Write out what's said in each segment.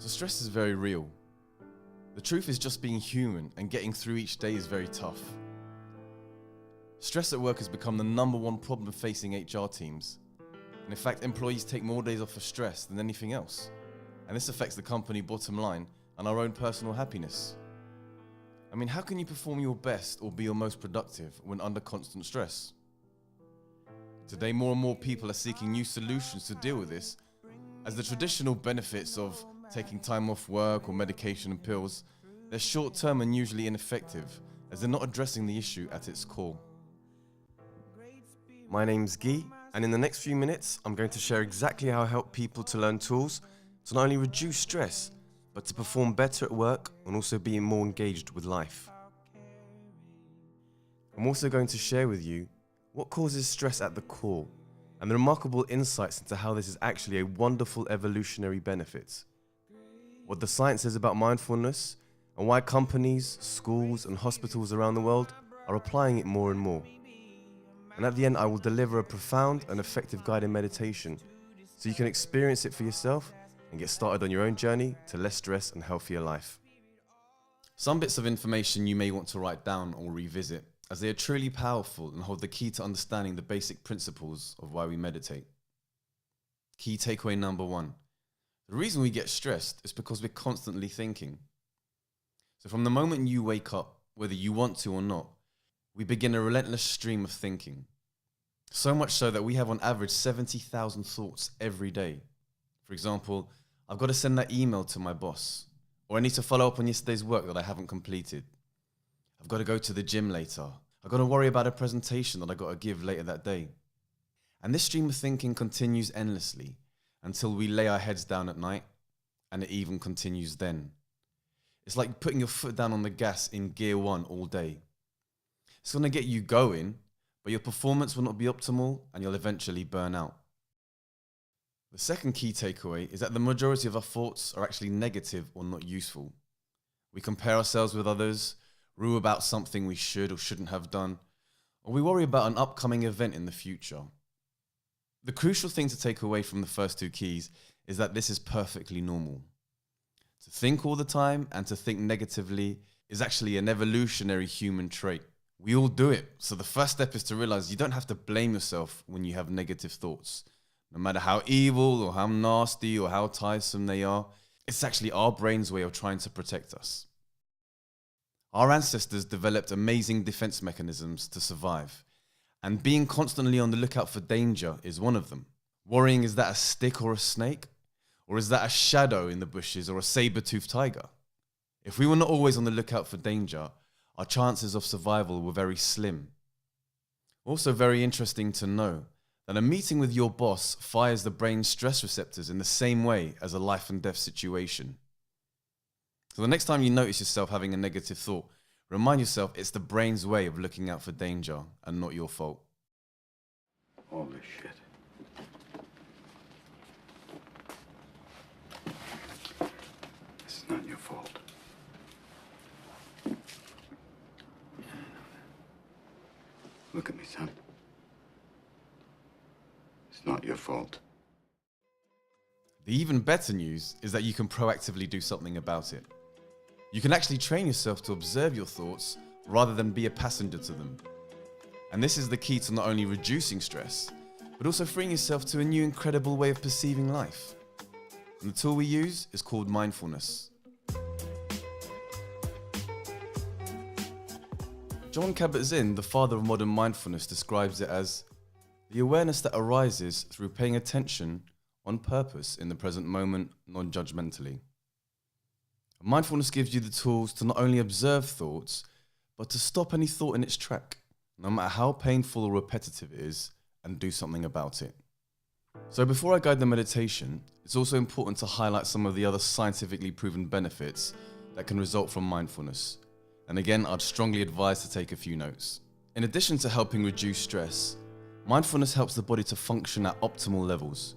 So stress is very real. The truth is just being human and getting through each day is very tough. Stress at work has become the #1 problem facing HR teams. And in fact, employees take more days off for stress than anything else. And this affects the company bottom line and our own personal happiness. I mean, how can you perform your best or be your most productive when under constant stress? Today, more and more people are seeking new solutions to deal with this, as the traditional benefits of taking time off work or medication and pills, they're short-term and usually ineffective, as they're not addressing the issue at its core. My name's Guy, and in the next few minutes, I'm going to share exactly how I help people to learn tools to not only reduce stress, but to perform better at work and also be more engaged with life. I'm also going to share with you what causes stress at the core and the remarkable insights into how this is actually a wonderful evolutionary benefit. What the science says about mindfulness and why companies, schools and hospitals around the world are applying it more and more. And at the end, I will deliver a profound and effective guided meditation so you can experience it for yourself and get started on your own journey to less stress and healthier life. Some bits of information you may want to write down or revisit, as they are truly powerful and hold the key to understanding the basic principles of why we meditate. Key takeaway #1. The reason we get stressed is because we're constantly thinking. So from the moment you wake up, whether you want to or not, we begin a relentless stream of thinking. So much so that we have on average 70,000 thoughts every day. For example, I've got to send that email to my boss, or I need to follow up on yesterday's work that I haven't completed. I've got to go to the gym later. I've got to worry about a presentation that I've got to give later that day. And this stream of thinking continues endlessly until we lay our heads down at night, and it even continues then. It's like putting your foot down on the gas in gear 1 all day. It's going to get you going, but your performance will not be optimal and you'll eventually burn out. The second key takeaway is that the majority of our thoughts are actually negative or not useful. We compare ourselves with others, rue about something we should or shouldn't have done, or we worry about an upcoming event in the future. The crucial thing to take away from the first 2 keys is that this is perfectly normal. To think all the time and to think negatively is actually an evolutionary human trait. We all do it, so the first step is to realize you don't have to blame yourself when you have negative thoughts. No matter how evil or how nasty or how tiresome they are, it's actually our brain's way of trying to protect us. Our ancestors developed amazing defense mechanisms to survive, and being constantly on the lookout for danger is one of them. Worrying, is that a stick or a snake? Or is that a shadow in the bushes or a saber-toothed tiger? If we were not always on the lookout for danger, our chances of survival were very slim. Also very interesting to know that a meeting with your boss fires the brain's stress receptors in the same way as a life and death situation. So the next time you notice yourself having a negative thought, remind yourself it's the brain's way of looking out for danger and not your fault. Holy shit. This is not your fault. Look at me, son. It's not your fault. The even better news is that you can proactively do something about it. You can actually train yourself to observe your thoughts rather than be a passenger to them. And this is the key to not only reducing stress, but also freeing yourself to a new incredible way of perceiving life. And the tool we use is called mindfulness. Jon Kabat-Zinn, the father of modern mindfulness, describes it as the awareness that arises through paying attention on purpose in the present moment, non-judgmentally. Mindfulness gives you the tools to not only observe thoughts, but to stop any thought in its track, no matter how painful or repetitive it is, and do something about it. So before I guide the meditation, it's also important to highlight some of the other scientifically proven benefits that can result from mindfulness. And again, I'd strongly advise to take a few notes. In addition to helping reduce stress, mindfulness helps the body to function at optimal levels.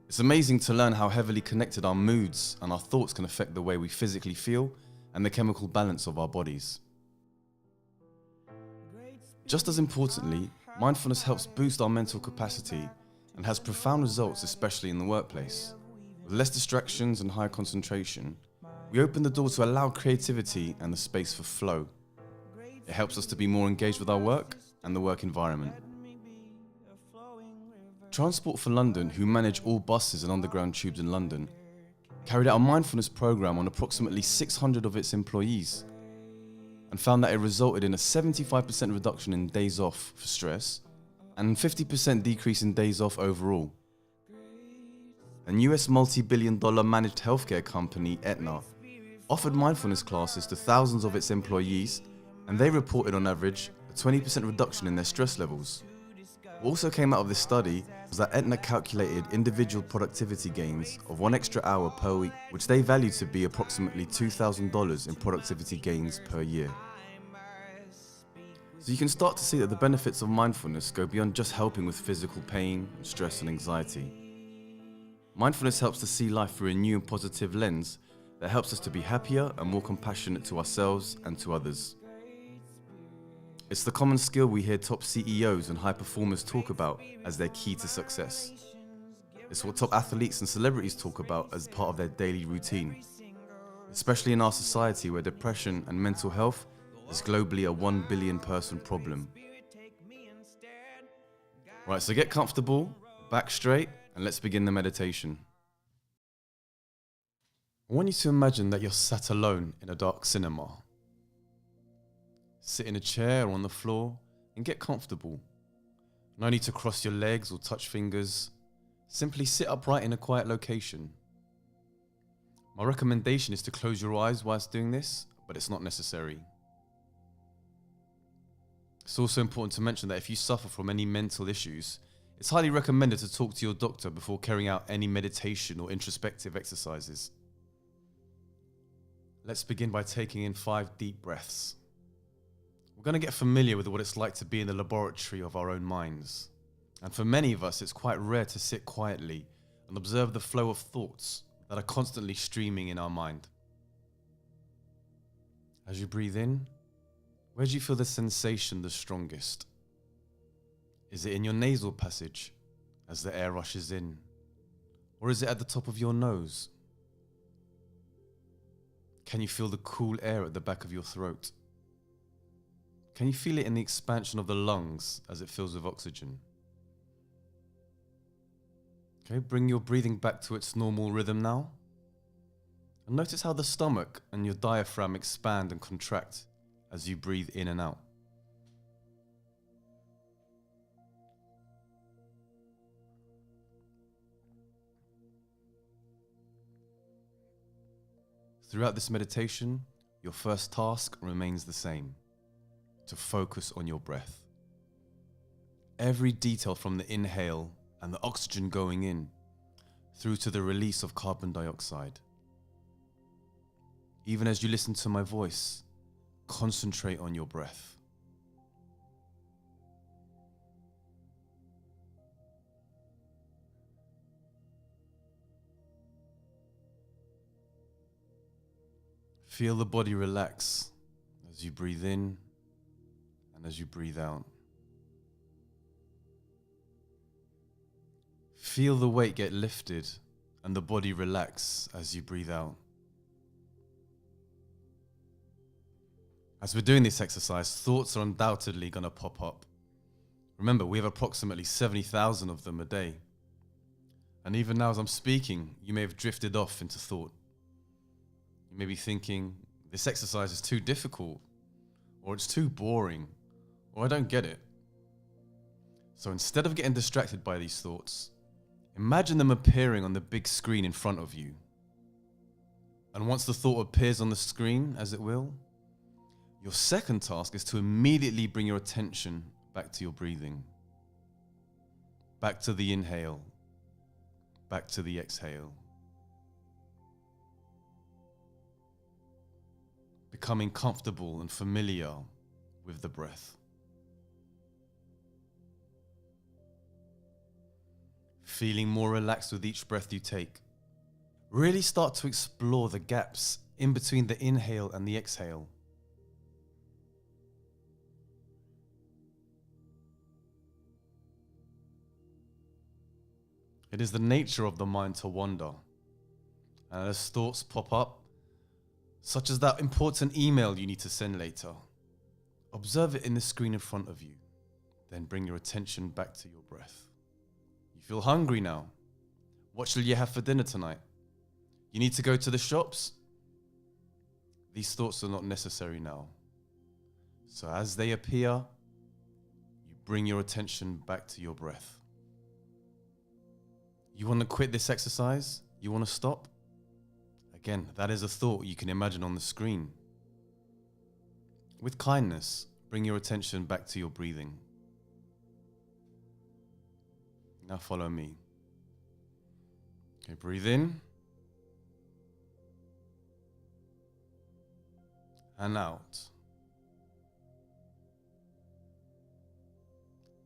It's amazing to learn how heavily connected our moods and our thoughts can affect the way we physically feel and the chemical balance of our bodies. Just as importantly, mindfulness helps boost our mental capacity and has profound results, especially in the workplace. With With less distractions and higher concentration, we open the door to allow creativity and the space for flow. It helps us to be more engaged with our work and the work environment. Transport for London, who manage all buses and underground tubes in London, carried out a mindfulness program on approximately 600 of its employees and found that it resulted in a 75% reduction in days off for stress and 50% decrease in days off overall. And US multi-billion-dollar managed healthcare company Aetna offered mindfulness classes to thousands of its employees, and they reported on average a 20% reduction in their stress levels. What also came out of this study was that Aetna calculated individual productivity gains of 1 extra hour per week, which they valued to be approximately $2,000 in productivity gains per year. So you can start to see that the benefits of mindfulness go beyond just helping with physical pain, stress and anxiety. Mindfulness helps to see life through a new and positive lens that helps us to be happier and more compassionate to ourselves and to others. It's the common skill we hear top CEOs and high performers talk about as their key to success. It's what top athletes and celebrities talk about as part of their daily routine, especially in our society where depression and mental health is globally a 1 billion person problem. Right, so get comfortable, back straight, and let's begin the meditation. I want you to imagine that you're sat alone in a dark cinema. Sit in a chair or on the floor and get comfortable. No need to cross your legs or touch fingers. Simply sit upright in a quiet location. My recommendation is to close your eyes whilst doing this, but it's not necessary. It's also important to mention that if you suffer from any mental issues, it's highly recommended to talk to your doctor before carrying out any meditation or introspective exercises. Let's begin by taking in 5 deep breaths. We're going to get familiar with what it's like to be in the laboratory of our own minds. And for many of us, it's quite rare to sit quietly and observe the flow of thoughts that are constantly streaming in our mind. As you breathe in, where do you feel the sensation the strongest? Is it in your nasal passage as the air rushes in? Or is it at the top of your nose? Can you feel the cool air at the back of your throat? Can you feel it in the expansion of the lungs as it fills with oxygen? Okay, bring your breathing back to its normal rhythm now. And notice how the stomach and your diaphragm expand and contract as you breathe in and out. Throughout this meditation, your first task remains the same: to focus on your breath. Every detail from the inhale and the oxygen going in through to the release of carbon dioxide. Even as you listen to my voice, concentrate on your breath. Feel the body relax as you breathe in and as you breathe out. Feel the weight get lifted and the body relax as you breathe out. As we're doing this exercise, thoughts are undoubtedly going to pop up. Remember, we have approximately 70,000 of them a day. And even now as I'm speaking, you may have drifted off into thought. You may be thinking, this exercise is too difficult, or it's too boring, or I don't get it. So instead of getting distracted by these thoughts, imagine them appearing on the big screen in front of you. And once the thought appears on the screen, as it will, your second task is to immediately bring your attention back to your breathing. Back to the inhale, back to the exhale. Becoming comfortable and familiar with the breath. Feeling more relaxed with each breath you take. Really start to explore the gaps in between the inhale and the exhale. It is the nature of the mind to wander, And as thoughts pop up, such as that important email you need to send later, observe it in the screen in front of you. Then bring your attention back to your breath. You feel hungry now. What shall you have for dinner tonight? You need to go to the shops? These thoughts are not necessary now. So as they appear, you bring your attention back to your breath. You want to quit this exercise? You want to stop? Again, that is a thought you can imagine on the screen. With kindness, bring your attention back to your breathing. Now follow me. Okay, breathe in. And out.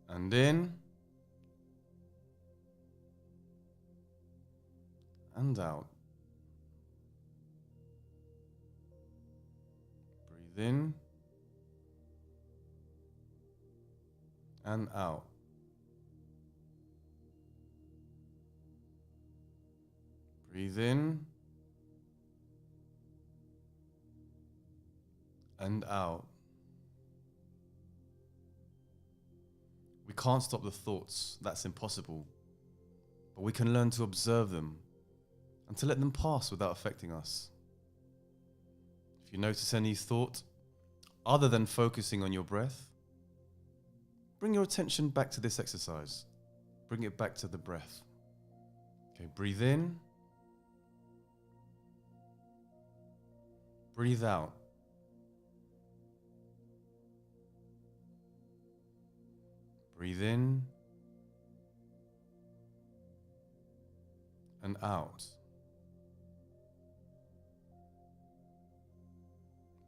And in. And out. Breathe in. And out. Breathe in. And out. We can't stop the thoughts, that's impossible. But we can learn to observe them and to let them pass without affecting us. If you notice any thought, other than focusing on your breath, bring your attention back to this exercise. Bring it back to the breath. Okay, breathe in. Breathe out. Breathe in and out.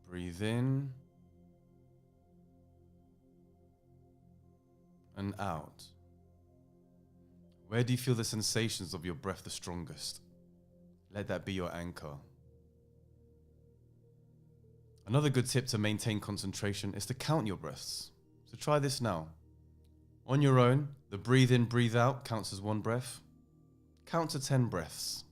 Breathe in and out. Where do you feel the sensations of your breath the strongest? Let that be your anchor. Another good tip to maintain concentration is to count your breaths. So try this now. On your own, the breathe in, breathe out counts as one breath. Count to 10 breaths.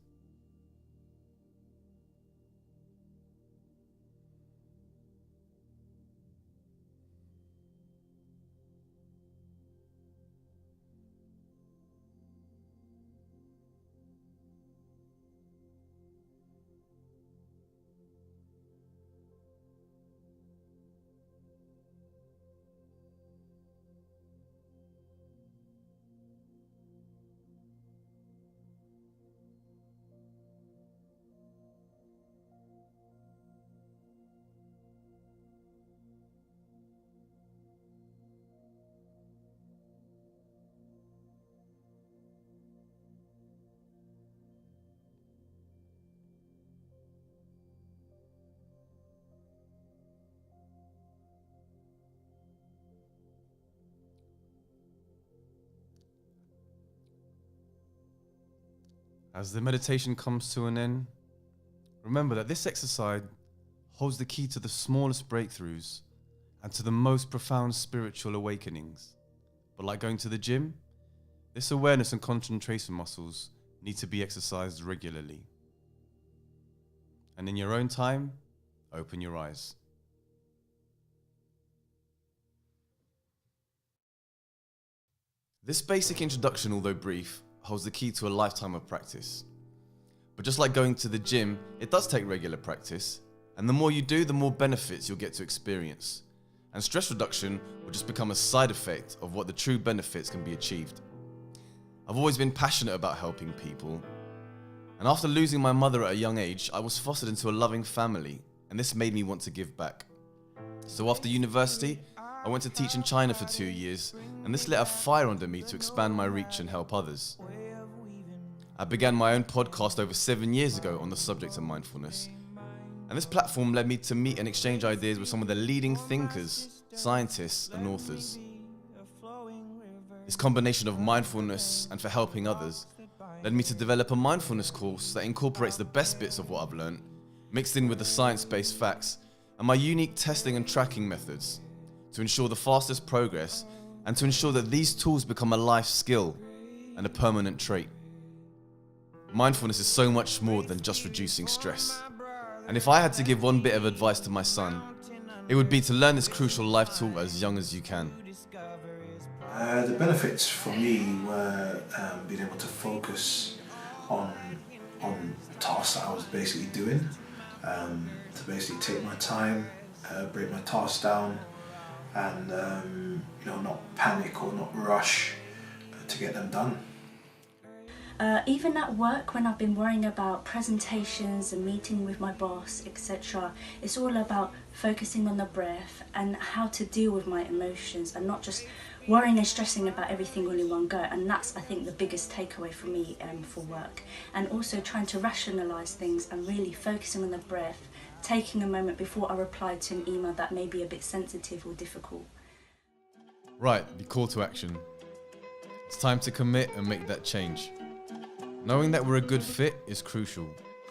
As the meditation comes to an end, remember that this exercise holds the key to the smallest breakthroughs and to the most profound spiritual awakenings. But like going to the gym, this awareness and concentration muscles need to be exercised regularly. And in your own time, open your eyes. This basic introduction, although brief, holds the key to a lifetime of practice. But just like going to the gym, it does take regular practice, and the more you do, the more benefits you'll get to experience. And stress reduction will just become a side effect of what the true benefits can be achieved. I've always been passionate about helping people, and after losing my mother at a young age, I was fostered into a loving family, and this made me want to give back. So after university, I went to teach in China for 2 years, and this lit a fire under me to expand my reach and help others. I began my own podcast over 7 years ago on the subject of mindfulness, and this platform led me to meet and exchange ideas with some of the leading thinkers, scientists, and authors. This combination of mindfulness and for helping others led me to develop a mindfulness course that incorporates the best bits of what I've learned, mixed in with the science-based facts and my unique testing and tracking methods to ensure the fastest progress and to ensure that these tools become a life skill and a permanent trait. Mindfulness is so much more than just reducing stress. And if I had to give one bit of advice to my son, it would be to learn this crucial life tool as young as you can. The benefits for me were being able to focus on tasks that I was basically doing, to basically take my time, break my tasks down, and not panic or not rush to get them done. Even at work, when I've been worrying about presentations and meeting with my boss, etc., it's all about focusing on the breath and how to deal with my emotions and not just worrying and stressing about everything all in one go. And that's, I think, the biggest takeaway for me for work. And also trying to rationalise things and really focusing on the breath, taking a moment before I reply to an email that may be a bit sensitive or difficult. Right, the call to action. It's time to commit and make that change. Knowing that we're a good fit is crucial,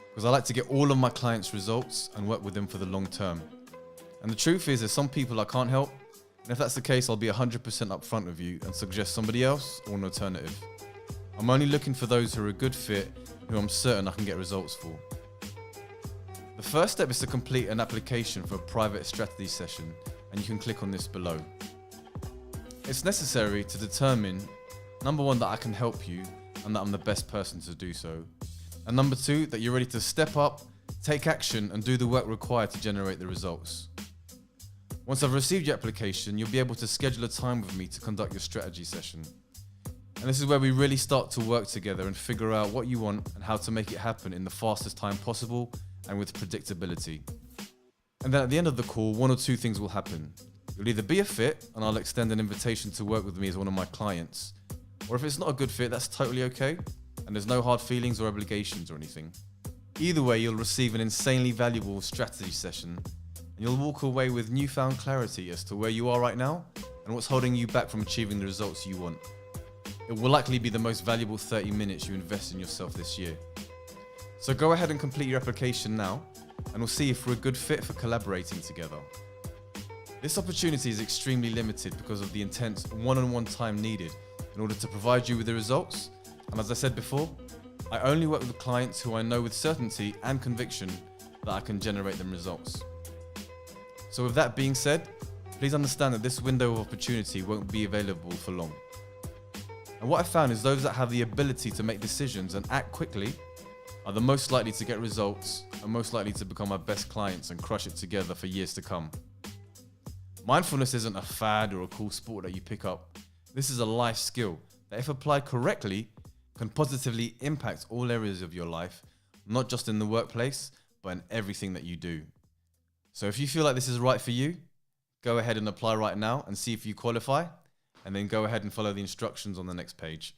because I like to get all of my clients' results and work with them for the long term. And the truth is, there's some people I can't help, and if that's the case, I'll be 100% upfront with you and suggest somebody else or an alternative. I'm only looking for those who are a good fit, who I'm certain I can get results for. The first step is to complete an application for a private strategy session, and you can click on this below. It's necessary to determine, number one, that I can help you and that I'm the best person to do so. And number two, that you're ready to step up, take action, and do the work required to generate the results. Once I've received your application, you'll be able to schedule a time with me to conduct your strategy session. And this is where we really start to work together and figure out what you want and how to make it happen in the fastest time possible and with predictability. And then at the end of the call, one or two things will happen. You'll either be a fit, and I'll extend an invitation to work with me as one of my clients, or if it's not a good fit, that's totally okay, and there's no hard feelings or obligations or anything. Either way, you'll receive an insanely valuable strategy session, and you'll walk away with newfound clarity as to where you are right now and what's holding you back from achieving the results you want. It will likely be the most valuable 30 minutes you invest in yourself this year. So go ahead and complete your application now, and we'll see if we're a good fit for collaborating together. This opportunity is extremely limited because of the intense one-on-one time needed in order to provide you with the results. And as I said before, I only work with clients who I know with certainty and conviction that I can generate them results. So with that being said, please understand that this window of opportunity won't be available for long. And what I found is those that have the ability to make decisions and act quickly are the most likely to get results and most likely to become our best clients and crush it together for years to come. Mindfulness isn't a fad or a cool sport that you pick up. This is a life skill that, if applied correctly, can positively impact all areas of your life, not just in the workplace, but in everything that you do. So if you feel like this is right for you, go ahead and apply right now and see if you qualify, and then go ahead and follow the instructions on the next page.